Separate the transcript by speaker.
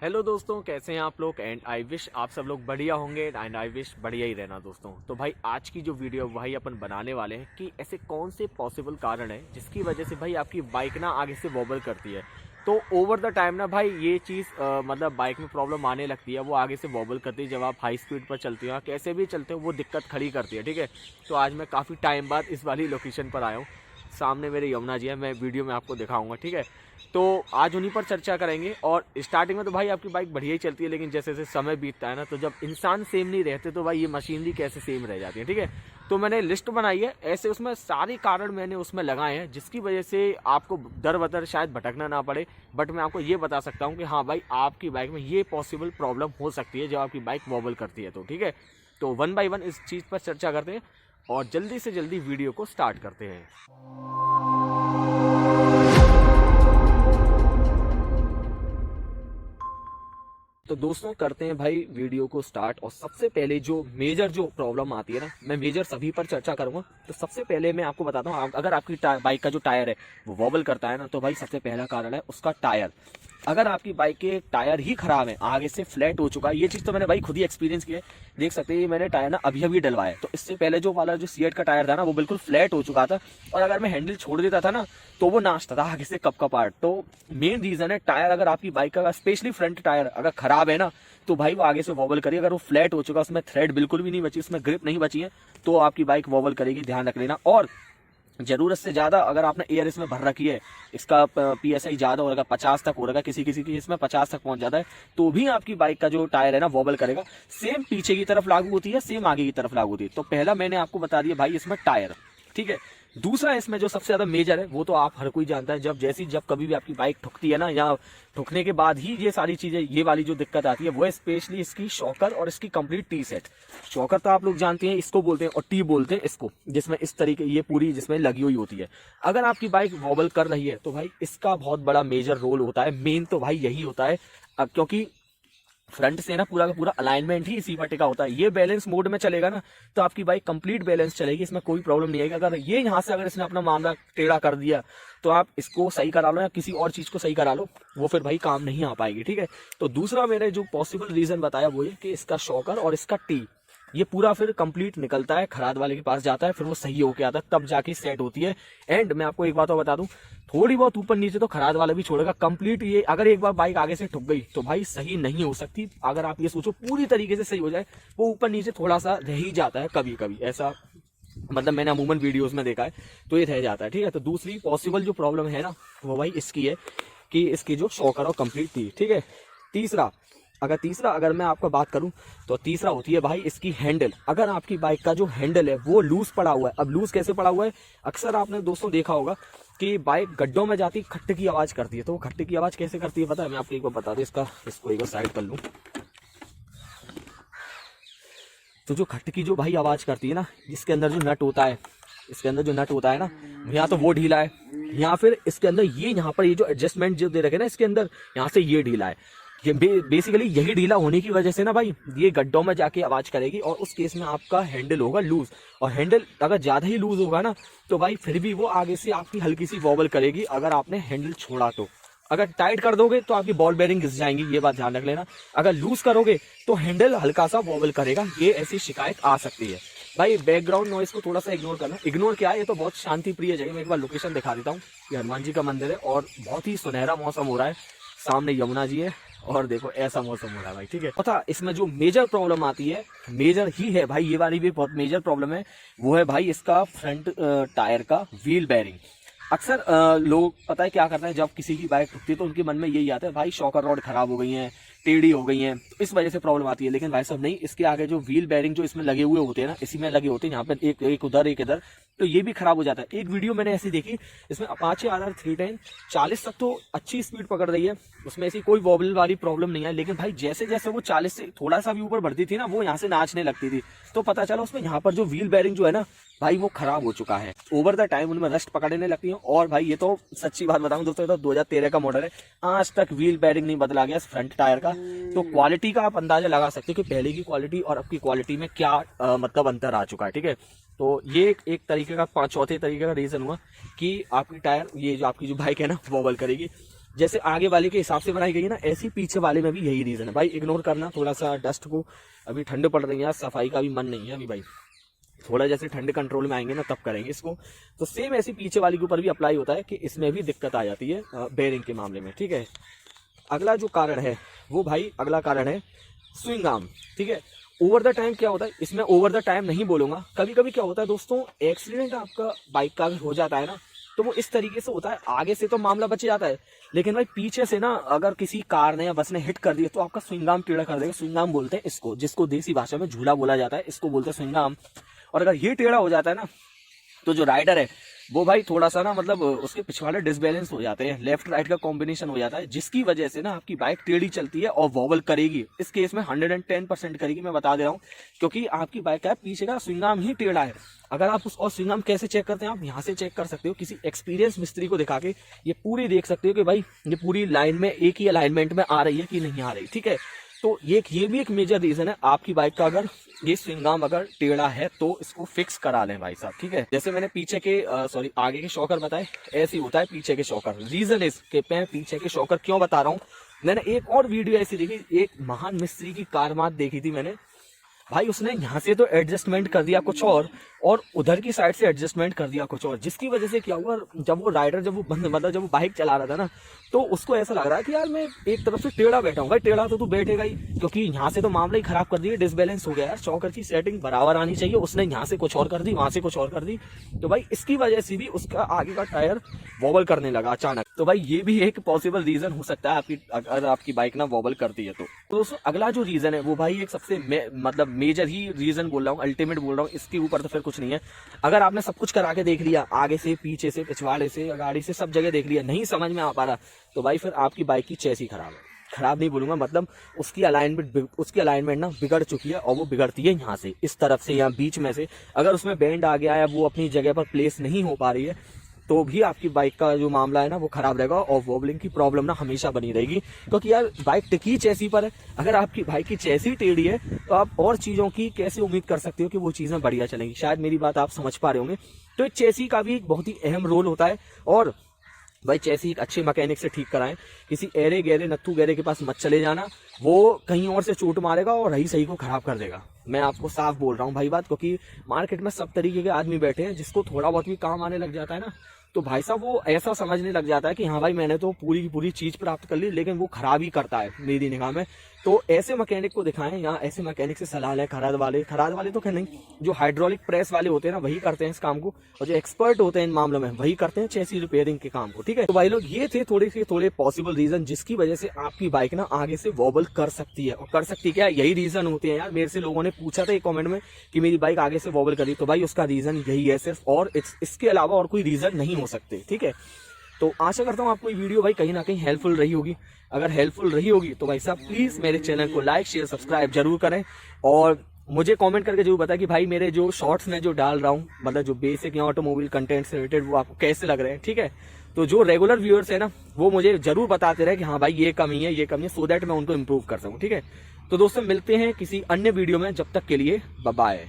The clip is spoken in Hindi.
Speaker 1: हेलो दोस्तों, कैसे हैं आप लोग। एंड आई विश आप सब लोग बढ़िया होंगे एंड आई विश बढ़िया ही रहना दोस्तों। तो भाई आज की जो वीडियो भाई अपन बनाने वाले हैं कि ऐसे कौन से पॉसिबल कारण है जिसकी वजह से भाई आपकी बाइक ना आगे से वॉबल करती है। तो ओवर द टाइम ना भाई ये चीज़ मतलब बाइक में प्रॉब्लम आने लगती है, वो आगे से वॉबल करती है जब आप हाई स्पीड पर चलते हो या कैसे भी चलते हो, वो दिक्कत खड़ी करती है। ठीक है, तो आज मैं काफ़ी टाइम बाद इस वाली लोकेशन पर आया हूँ। सामने मेरे यमुना जी है, मैं वीडियो में आपको दिखाऊंगा। ठीक है, तो आज उन्हीं पर चर्चा करेंगे। और स्टार्टिंग में तो भाई आपकी बाइक बढ़िया ही चलती है, लेकिन जैसे जैसे समय बीतता है ना, तो जब इंसान सेम नहीं रहते तो भाई ये मशीनरी कैसे सेम रह जाती है। ठीक है, तो मैंने लिस्ट बनाई है ऐसे, उसमें सारे कारण मैंने उसमें लगाए हैं जिसकी वजह से आपको दर बदर शायद भटकना ना पड़े। बट मैं आपको ये बता सकता हूँ कि हाँ भाई आपकी बाइक में ये पॉसिबल प्रॉब्लम हो सकती है जब आपकी बाइक वॉबल करती है। तो ठीक है, तो वन बाई वन इस चीज़ पर चर्चा करते हैं और जल्दी से जल्दी वीडियो को स्टार्ट करते हैं। तो दोस्तों करते हैं भाई वीडियो को स्टार्ट। और सबसे पहले जो मेजर जो प्रॉब्लम आती है ना, मैं मेजर सभी पर चर्चा करूंगा। तो सबसे पहले मैं आपको बताता हूँ, अगर आपकी बाइक का जो टायर है वो वॉबल करता है ना, तो भाई सबसे पहला कारण है उसका टायर। अगर आपकी बाइक के टायर ही खराब है, आगे से फ्लैट हो चुका है, ये चीज तो मैंने भाई खुद ही एक्सपीरियंस किया है। देख सकते हैं मैंने टायर ना अभी अभी डलवाया, तो इससे पहले जो वाला जो सीएट का टायर था ना वो बिल्कुल फ्लैट हो चुका था, और अगर मैं हैंडल छोड़ देता था ना तो वो नाचता था आगे से कप का पार्ट। तो मेन रीजन है टायर। अगर आपकी बाइक का स्पेशली फ्रंट टायर अगर खराब है ना, तो भाई वो आगे से वॉबल करेगी। अगर वो फ्लैट हो चुका, उसमें थ्रेड बिल्कुल भी नहीं बची, उसमें ग्रिप नहीं बची है, तो आपकी बाइक वॉबल करेगी, ध्यान रख लेना। और जरूरत से ज्यादा अगर आपने एयर इसमें भर रखी है, इसका पीएसआई ज्यादा होगा, 50 तक हो रहा है, किसी किसी की इसमें 50 तक पहुंच जाता है, तो भी आपकी बाइक का जो टायर है ना वॉबल करेगा। सेम पीछे की तरफ लागू होती है, सेम आगे की तरफ लागू होती है। तो पहला मैंने आपको बता दिया भाई इसमें टायर। ठीक है, दूसरा इसमें जो सबसे ज्यादा मेजर है वो तो आप हर कोई जानता है, जब कभी भी आपकी बाइक ठुकती है ना, या ठुकने के बाद ही ये सारी चीजें, ये वाली जो दिक्कत आती है, वो है स्पेशली इसकी शॉकर और इसकी कंप्लीट टी सेट। शॉकर तो आप लोग जानते हैं, इसको बोलते हैं, और टी बोलते हैं इसको, जिसमें इस तरीके ये पूरी जिसमें लगी हुई होती है। अगर आपकी बाइक वॉबल कर रही है तो भाई इसका बहुत बड़ा मेजर रोल होता है। मेन तो भाई यही होता है, क्योंकि फ्रंट से ना पूरा का पूरा अलाइनमेंट ही इसी पर टिका होता है। ये बैलेंस मोड में चलेगा ना, तो आपकी बाइक कंप्लीट बैलेंस चलेगी, इसमें कोई प्रॉब्लम नहीं आएगी। अगर ये यहाँ से अगर इसने अपना मामला टेढ़ा कर दिया, तो आप इसको सही करा लो या किसी और चीज को सही करा लो, वो फिर भाई काम नहीं आ पाएगी। ठीक है, तो दूसरा मैंने जो पॉसिबल रीजन बताया वो ये कि इसका शॉकर और इसका टी, ये पूरा फिर कंप्लीट निकलता है, खराद वाले के पास जाता है, फिर वो सही होके आता है, तब जाके सेट होती है। एंड मैं आपको एक बात और बता दूं, थोड़ी बहुत ऊपर नीचे तो खराद वाला भी छोड़ेगा, कंप्लीट ये अगर एक बार बाइक आगे से ठुक गई तो भाई सही नहीं हो सकती। अगर आप ये सोचो पूरी तरीके से सही हो जाए, वो ऊपर नीचे थोड़ा सा रह ही जाता है कभी कभी, ऐसा मतलब मैंने अमूमन वीडियोस में देखा है, तो ये रह जाता है। ठीक है, तो दूसरी पॉसिबल जो प्रॉब्लम है ना वो भाई इसकी है कि इसकी जो शॉकर और कंप्लीट थी। ठीक है, तीसरा अगर मैं आपको बात करूं तो तीसरा होती है भाई इसकी हैंडल। अगर आपकी बाइक का जो हैंडल है वो लूज पड़ा हुआ है, अब लूज कैसे पड़ा हुआ है, अक्सर आपने दोस्तों देखा होगा कि बाइक गड्ढों में जाती खट्टे की आवाज करती है। तो वो खट्टे की आवाज कैसे करती है पता है, मैं आपको एक बार बता दूं, इसको एक बार साइड कर लूं। तो जो खट्टे की जो भाई आवाज करती है ना, इसके अंदर जो नट होता है, ना, यहाँ तो वो ढीला है, यहाँ फिर इसके अंदर यहाँ पर ये जो एडजस्टमेंट जो दे रखे ना इसके अंदर, यहाँ से ये ढीला है। ये बेसिकली यही ढीला होने की वजह से ना भाई ये गड्ढों में जाके आवाज करेगी, और उस केस में आपका हैंडल होगा लूज। और हैंडल अगर ज्यादा ही लूज होगा ना, तो भाई फिर भी वो आगे से आपकी हल्की सी वॉबल करेगी अगर आपने हैंडल छोड़ा तो। अगर टाइट कर दोगे तो आपकी बॉल बेरिंग घिस जाएंगी, ये बात ध्यान रख लेना। अगर लूज करोगे तो हैंडल हल्का सा वॉबल करेगा, ये ऐसी शिकायत आ सकती है। भाई बैकग्राउंड नॉइस को थोड़ा सा इग्नोर करना। इग्नोर क्या है, ये तो बहुत शांति प्रिय जगह। मैं एक बार लोकेशन दिखा देता हूँ, ये हनुमान जी का मंदिर है और बहुत ही सुनहरा मौसम हो रहा है, सामने यमुना जी है और देखो ऐसा मौसम हो रहा है भाई। ठीक है, पता इसमें जो मेजर प्रॉब्लम आती है, मेजर ही है भाई, ये वाली भी बहुत मेजर प्रॉब्लम है, वो है भाई इसका फ्रंट टायर का व्हील बेरिंग। अक्सर लोग पता है क्या करते हैं, जब किसी की बाइक ठुकती है तो उनके मन में यही आता है भाई शॉकर रॉड खराब हो गई है, टेढ़ी हो गई है, तो इस वजह से प्रॉब्लम आती है। लेकिन भाई साहब नहीं, इसके आगे जो व्हील बेरिंग जो इसमें लगे हुए होते हैं ना, इसी में लगे होते हैं, यहाँ पे एक उधर एक इधर, तो ये भी खराब हो जाता है। एक वीडियो मैंने ऐसी देखी, इसमें अपाचे RR 310 40 तक तो अच्छी स्पीड पकड़ रही है, उसमें ऐसी कोई वॉबल वाली प्रॉब्लम नहीं है। लेकिन भाई जैसे जैसे वो 40 से थोड़ा सा भी ऊपर बढ़ती थी ना, वो यहाँ से नाचने लगती थी। तो पता चला उसमें यहाँ पर जो व्हील बेरिंग जो है ना भाई वो खराब हो चुका है। ओवर द टाइम उनमें रस्ट पकड़ने लगती है। और भाई ये तो सच्ची बात बताऊं दोस्तों, तो 2013 का मॉडल है, आज तक व्हील बेरिंग नहीं बदला गया फ्रंट टायर का। तो क्वालिटी का आप अंदाजा लगा सकते हो कि पहले की क्वालिटी और अब की क्वालिटी में क्या मतलब अंतर आ चुका है। ठीक है, तो ये एक तरीके का चौथे तरीके का रीजन हुआ कि आपकी टायर, ये जो आपकी जो बाइक है ना वॉबल करेगी। जैसे आगे वाले के हिसाब से बनाई गई है ना, ऐसी पीछे वाले में भी यही रीजन है भाई। इग्नोर करना थोड़ा सा डस्ट को, अभी ठंड पड़ रही है, सफाई का भी मन नहीं है अभी भाई, थोड़ा जैसे ठंड कंट्रोल में आएंगे ना तब करेंगे इसको। तो सेम ऐसी पीछे वाली के ऊपर भी अप्लाई होता है कि इसमें भी दिक्कत आ जाती है बेयरिंग के मामले में, ठीक है। अगला जो कारण है वो भाई, अगला कारण है स्विंग आर्म, ठीक है। ओवर द टाइम क्या होता है, इसमें ओवर द टाइम नहीं बोलूंगा, कभी कभी क्या होता है दोस्तों, एक्सीडेंट आपका बाइक का हो जाता है ना, तो वो इस तरीके से होता है, आगे से तो मामला बच जाता है, लेकिन भाई पीछे से ना अगर किसी कार ने या बस ने हिट कर दिया तो आपका स्विंग आर्म टेढ़ा कर देगा। स्विंग आर्म बोलते हैं इसको, जिसको देसी भाषा में झूला बोला जाता है, इसको बोलते हैं स्विंग आर्म। और अगर ये टेढ़ा हो जाता है ना, तो जो राइडर है वो भाई थोड़ा सा ना मतलब उसके पिछवाड़े डिसबैलेंस हो जाते हैं, लेफ्ट राइट का कॉम्बिनेशन हो जाता है, जिसकी वजह से ना आपकी बाइक टेढ़ी चलती है और वॉबल करेगी। इस केस में 110% करेगी, मैं बता दे रहा हूँ, क्योंकि आपकी बाइक का पीछे का स्विंग आर्म ही टेढ़ा है। अगर आप उस, और स्विंग आर्म कैसे चेक करते हैं, आप यहाँ से चेक कर सकते हो, किसी एक्सपीरियंस मिस्त्री को दिखा के ये पूरी देख सकते हो कि भाई ये पूरी लाइन में एक ही अलाइनमेंट में आ रही है कि नहीं आ रही, ठीक है। तो ये भी एक मेजर रीजन है आपकी बाइक का, अगर ये स्विंग आर्म अगर टेढ़ा है तो इसको फिक्स करा लें भाई साहब, ठीक है। जैसे मैंने पीछे के आगे के शॉकर बताए, ऐसे ही होता है पीछे के शॉकर। रीजन इज के मैं पीछे के शॉकर क्यों बता रहा हूँ, मैंने एक और वीडियो ऐसी देखी, एक महान मिस्त्री की कारमात देखी थी मैंने भाई, उसने यहाँ से तो एडजस्टमेंट कर दिया कुछ और उधर की साइड से एडजस्टमेंट कर दिया कुछ और, जिसकी वजह से क्या हुआ, जब वो राइडर जब वो बाइक चला रहा था ना, तो उसको ऐसा लग रहा है कि यार मैं एक तरफ से टेढ़ा बैठा हूँ। भाई टेढ़ा तो तू बैठेगा ही, क्योंकि यहाँ से तो मामला ही खराब कर दिया, डिसबैलेंस हो गया यार। शॉकर की सेटिंग बराबर आनी चाहिए, उसने यहाँ से कुछ और कर दी, वहां से कुछ और कर दी, तो भाई इसकी वजह से भी उसका आगे का टायर वॉबल करने लगा अचानक। तो भाई ये भी एक पॉसिबल रीजन हो सकता है आपकी, अगर आपकी बाइक ना वॉबल करती है तो दोस्तों अगला जो रीजन है वो भाई एक सबसे मतलब मेजर ही रीजन बोल रहा हूँ, अल्टीमेट बोल रहा हूँ, इसके ऊपर तो फिर कुछ नहीं है। अगर आपने सब कुछ करा के देख लिया, आगे से पीछे से पिछवाड़े से गाड़ी से सब जगह देख लिया, नहीं समझ में आ पा रहा, तो भाई फिर आपकी बाइक की चेसी खराब है। खराब नहीं बोलूंगा, मतलब उसकी अलाइनमेंट ना बिगड़ चुकी है, और वो बिगड़ती है यहाँ से, इस तरफ से, यहाँ बीच में से। अगर उसमें बेंड आ गया है, वो अपनी जगह पर प्लेस नहीं हो पा रही है, तो भी आपकी बाइक का जो मामला है ना वो खराब रहेगा, और वॉबलिंग की प्रॉब्लम ना हमेशा बनी रहेगी, क्योंकि यार बाइक टिकी चेसी पर है। अगर आपकी बाइक की चेसी टेढ़ी है तो आप और चीजों की कैसे उम्मीद कर सकते हो कि वो चीजें बढ़िया चलेंगी। शायद मेरी बात आप समझ पा रहे होंगे। तो चेसी का भी एक बहुत ही अहम रोल होता है, और भाई चेसी एक अच्छे मैकेनिक से ठीक कराएं, किसी एरे गहरे नत्थू गहरे के पास मत चले जाना, वो कहीं और से चोट मारेगा और रही सही को खराब कर देगा। मैं आपको साफ बोल रहा हूँ भाई बात, क्योंकि मार्केट में सब तरीके के आदमी बैठे हैं, जिसको थोड़ा बहुत भी काम आने लग जाता है ना, तो भाई साहब वो ऐसा समझने लग जाता है कि हाँ भाई मैंने तो पूरी की पूरी चीज प्राप्त कर ली, लेकिन वो खराब ही करता है मेरी निगाह में। तो ऐसे मैकेनिक को दिखाएं, या ऐसे मैकेनिक से सलाह लें। खराद वाले तो क्या नहीं, जो हाइड्रोलिक प्रेस वाले होते हैं ना वही करते हैं इस काम को, और जो एक्सपर्ट होते हैं इन मामलों में वही करते हैं चेसी रिपेयरिंग के काम को, ठीक है। तो भाई लोग ये थे थोड़े पॉसिबल रीजन जिसकी वजह से आपकी बाइक ना आगे से वॉबल कर सकती है। और कर सकती क्या, यही रीजन होते हैं यार। मेरे से लोगों ने पूछा था एक कमेंट में कि मेरी बाइक आगे से वॉबल करी, तो भाई उसका रीजन यही है सिर्फ, और इसके अलावा और कोई रीजन नहीं हो सकते, ठीक है। तो आशा करता हूँ आपको ये वीडियो भाई कहीं ना कहीं हेल्पफुल रही होगी। अगर हेल्पफुल रही होगी तो भाई साहब प्लीज मेरे चैनल को लाइक शेयर सब्सक्राइब जरूर करें, और मुझे कमेंट करके जरूर बताएं कि भाई मेरे जो शॉर्ट्स में जो डाल रहा हूँ, मतलब जो बेसिक या ऑटोमोबाइल कंटेंट से रिलेटेड, वो आपको कैसे लग रहे हैं, ठीक है। तो जो रेगुलर व्यूअर्स है ना वो मुझे जरूर बताते रहे कि हाँ भाई ये कमी है, सो दैट मैं उनको इम्प्रूव कर सकूँ, ठीक है। तो दोस्तों मिलते हैं किसी अन्य वीडियो में, जब तक के लिए बाय बाय।